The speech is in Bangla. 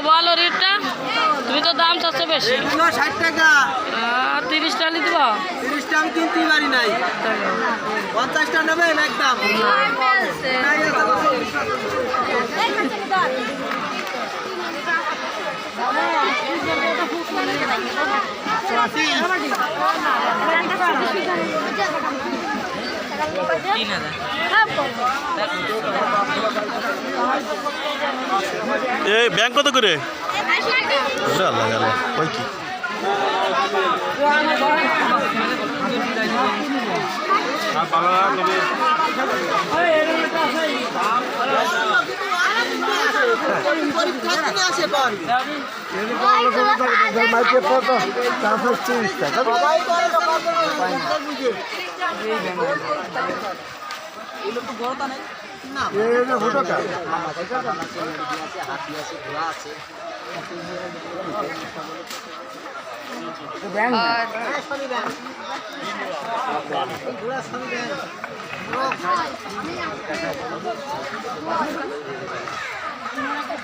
বলো রেটটা, তুমি তো দাম চাচ্ছ বেশি। 60 টাকা। 30 টাকা দিব। 30 টা আমি কিনতেই পারি নাই। 50 টা নেবেন একদম। এই ব্যাংক কত করে? আল্লাহ আল্লাহ ওই কি ব্যাংক